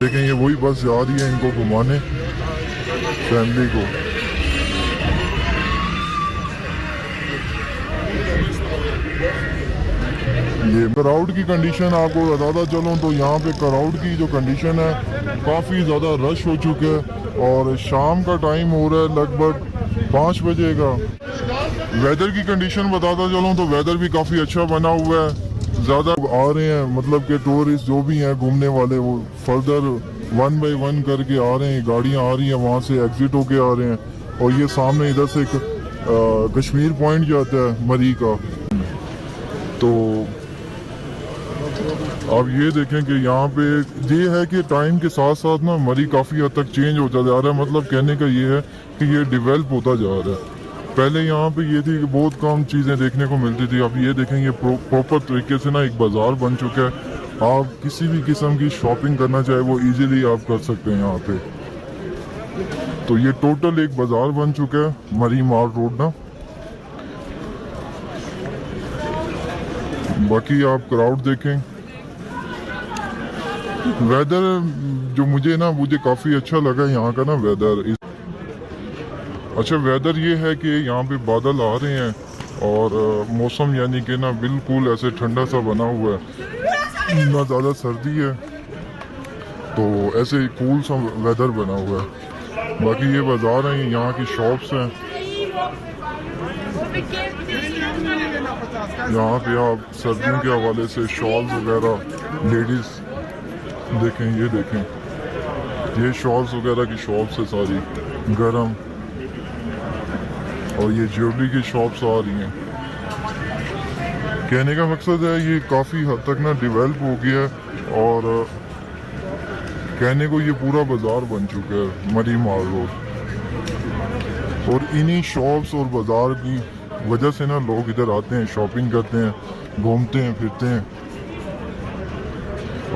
देखें ये वही बस जा रही है इनको घुमाने, फैमिली को। ये क्राउड की कंडीशन आपको बताता चलूँ तो यहाँ पे क्राउड की जो कंडीशन है काफ़ी ज़्यादा रश हो चुका है और शाम का टाइम हो रहा है लगभग 5 बजे का। वेदर की कंडीशन बताता चलूँ तो वेदर भी काफ़ी अच्छा बना हुआ है, ज़्यादा आ रहे हैं, मतलब कि टूरिस्ट जो भी हैं घूमने वाले वो फर्दर 1 बाय 1 करके आ रहे हैं, गाड़ियाँ आ रही हैं वहाँ से एग्जिट होके आ रहे हैं। और ये सामने इधर से एक कश्मीर पॉइंट जाता है मरी का। तो अब ये देखें कि यहाँ पे ये है कि टाइम के साथ साथ ना मरी काफ़ी हद तक चेंज होता जा रहा है। मतलब कहने का ये है कि ये डेवलप होता जा रहा है। पहले यहाँ पे ये थी कि बहुत कम चीज़ें देखने को मिलती थी, अब ये देखें ये प्रॉपर तरीके से ना एक बाज़ार बन चुका है। आप किसी भी किस्म की शॉपिंग करना चाहे वो इजीली आप कर सकते हैं यहाँ पे। तो ये टोटल एक बाज़ार बन चुका है मरी मार रोड ना। बाकी आप क्राउड देखें, वेदर जो मुझे काफ़ी अच्छा लगा यहाँ का ना वेदर। अच्छा वेदर ये है कि यहाँ पे बादल आ रहे हैं और मौसम यानी कि ना बिल्कुल ऐसे ठंडा सा बना हुआ है, ना ज़्यादा सर्दी है, तो ऐसे कूल सा वेदर बना हुआ है। बाकी ये बाज़ार हैं, यहाँ की शॉप्स हैं, यहाँ पे आप सर्दियों के हवाले से शॉल्स वगैरह लेडीज़ देखें, ये देखें ये शॉल्स वगैरह की शॉप्स है सारी गरम, और ये ज्वेलरी की शॉप्स आ रही हैं। कहने का मकसद है ये काफ़ी हद तक ना डेवलप हो गया है और कहने को ये पूरा बाज़ार बन चुका है मरी मार रोड। और इन्हीं शॉप्स और बाज़ार की वजह से ना लोग इधर आते हैं, शॉपिंग करते हैं, घूमते हैं, फिरते हैं।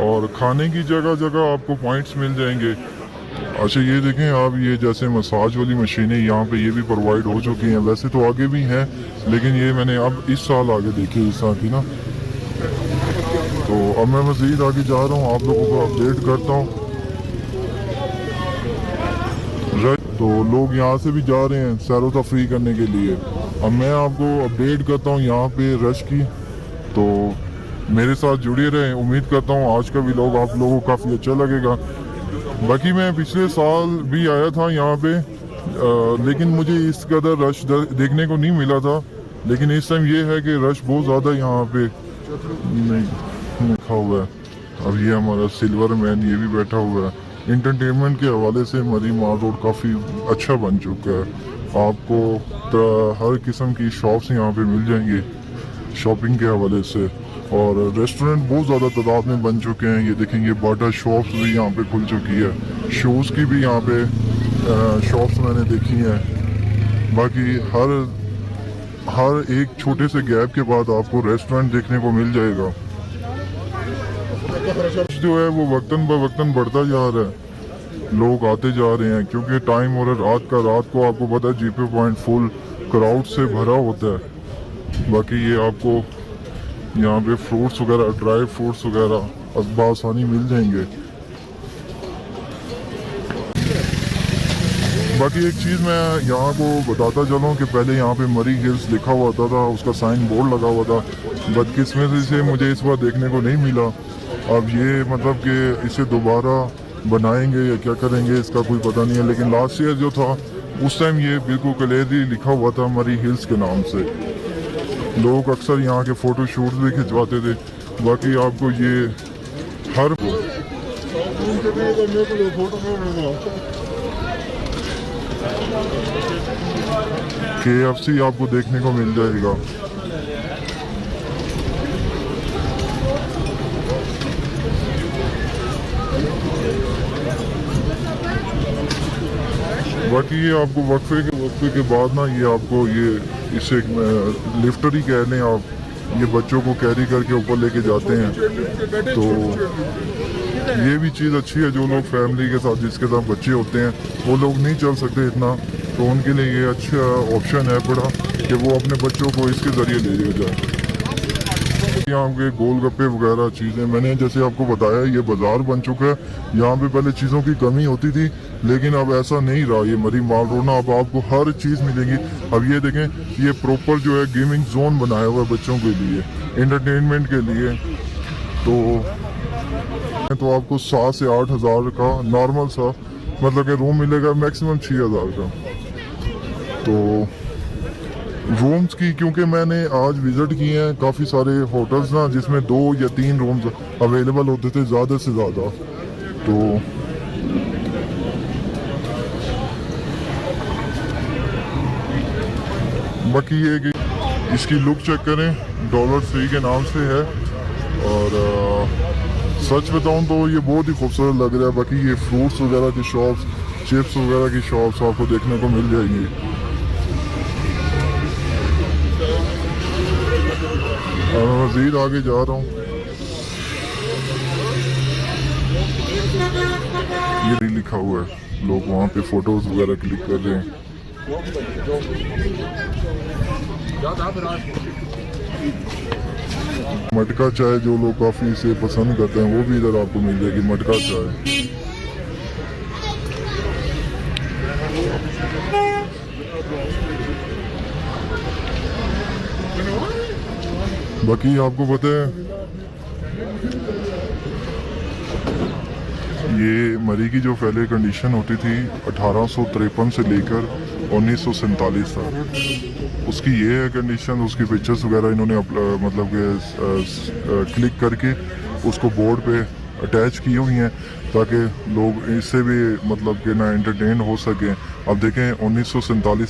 और खाने की जगह जगह आपको पॉइंट्स मिल जाएंगे। अच्छा ये देखें आप, ये जैसे मसाज वाली मशीनें यहाँ पे ये भी प्रोवाइड हो चुकी हैं। वैसे तो आगे भी हैं लेकिन ये मैंने अब इस साल आगे देखी इस साल की ना। तो अब मैं मज़ीद आगे जा रहा हूँ, आप लोगों को अपडेट करता हूँ। तो लोग यहाँ से भी जा रहे हैं सैरो तफरी करने के लिए। अब मैं आपको अपडेट करता हूँ यहाँ पे रश की, तो मेरे साथ जुड़े रहें। उम्मीद करता हूँ आज का व्लॉग आप लोगों को काफ़ी अच्छा लगेगा। बाकी मैं पिछले साल भी आया था यहाँ पे लेकिन मुझे इस कदर रश देखने को नहीं मिला था। लेकिन इस टाइम ये है कि रश बहुत ज़्यादा यहाँ पे नहीं लिखा हुआ है। अब ये हमारा सिल्वर मैन ये भी बैठा हुआ है। इंटरटेनमेंट के हवाले से मरी मार रोड काफ़ी अच्छा बन चुका है। आपको हर किस्म की शॉप्स यहाँ पे मिल जाएंगी शॉपिंग के हवाले से, और रेस्टोरेंट बहुत ज़्यादा तादाद में बन चुके हैं। ये देखेंगे बाटा शॉप्स भी यहाँ पे खुल चुकी है, शूज़ की भी यहाँ पे शॉप्स मैंने देखी हैं। बाकी हर एक छोटे से गैप के बाद आपको रेस्टोरेंट देखने को मिल जाएगा। जो है वो वक्तन ब वक्तन बढ़ता जा रहा है, लोग आते जा रहे हैं क्योंकि टाइम हो रहा है रात को आपको पता है जीपी पॉइंट फुल क्राउड से भरा होता है। बाकी ये आपको यहाँ पे फ्रूट्स वगैरह, ड्राई फ्रूट्स वगैरह अब आसानी मिल जाएंगे। बाकी एक चीज़ मैं यहाँ को बताता चलूँ कि पहले यहाँ पे मरी हिल्स लिखा हुआ था, उसका साइन बोर्ड लगा हुआ था। बदकिस्मती से मुझे इस बार देखने को नहीं मिला। अब ये मतलब कि इसे दोबारा बनाएंगे या क्या करेंगे इसका कोई पता नहीं है। लेकिन लास्ट ईयर जो था उस टाइम ये बिल्कुल क्लियरली लिखा हुआ था मरी हिल्स के नाम से। लोग अक्सर यहाँ के फ़ोटो शूट्स भी खिंचवाते थे। बाकी आपको ये हर KFC आपको देखने को मिल जाएगा। बाकी ये आपको वक्फे के बाद ना ये आपको ये इसे लिफ्टर ही कह लें आप, ये बच्चों को कैरी करके ऊपर लेके जाते हैं। तो ये भी चीज़ अच्छी है, जो लोग फैमिली के साथ जिसके साथ बच्चे होते हैं वो लोग नहीं चल सकते इतना, तो उनके लिए ये अच्छा ऑप्शन है बड़ा कि वो अपने बच्चों को इसके ज़रिए ले जाए। यहाँ के गोलगप्पे वगैरह चीज़ें, मैंने जैसे आपको बताया ये बाज़ार बन चुका है। यहाँ पे पहले चीज़ों की कमी होती थी, लेकिन अब ऐसा नहीं रहा। ये मरी माल रोड ना, अब आपको हर चीज़ मिलेगी। अब ये देखें, ये प्रॉपर जो है गेमिंग जोन बनाया हुआ है बच्चों के लिए, एंटरटेनमेंट के लिए। तो आपको 7 से 8 हज़ार का नॉर्मल सा मतलब कि रूम मिलेगा, मैक्सिमम 6 हज़ार का। तो रूम्स की, क्योंकि मैंने आज विज़िट किए हैं काफ़ी सारे होटल्स ना, जिसमें 2 या 3 रूम्स अवेलेबल होते थे ज़्यादा से ज़्यादा। तो बाकी ये कि इसकी लुक चेक करें, डॉलर ट्री के नाम से है। और सच बताऊं तो ये बहुत ही खूबसूरत लग रहा है। बाकी ये फ्रूट्स वगैरह की शॉप्स, चिप्स वगैरह की शॉप्स आपको देखने को मिल जाएंगी। और मैं मज़ीद आगे जा रहा हूँ, ये भी लिखा हुआ है, लोग वहाँ पे फोटोज वगैरह क्लिक कर रहे हैं। मटका चाय जो लोग काफ़ी इसे पसंद करते हैं, वो भी इधर आपको मिल जाएगी, मटका चाय। बाकी आपको पता है ये मरी की जो पहले कंडीशन होती थी 1853 से लेकर 1947 तक, उसकी ये है कंडीशन। उसकी पिक्चर्स वगैरह इन्होंने मतलब कि क्लिक करके उसको बोर्ड पे अटैच की हुई हैं, ताकि लोग इससे भी मतलब कि ना एंटरटेन हो सकें। अब देखें 1947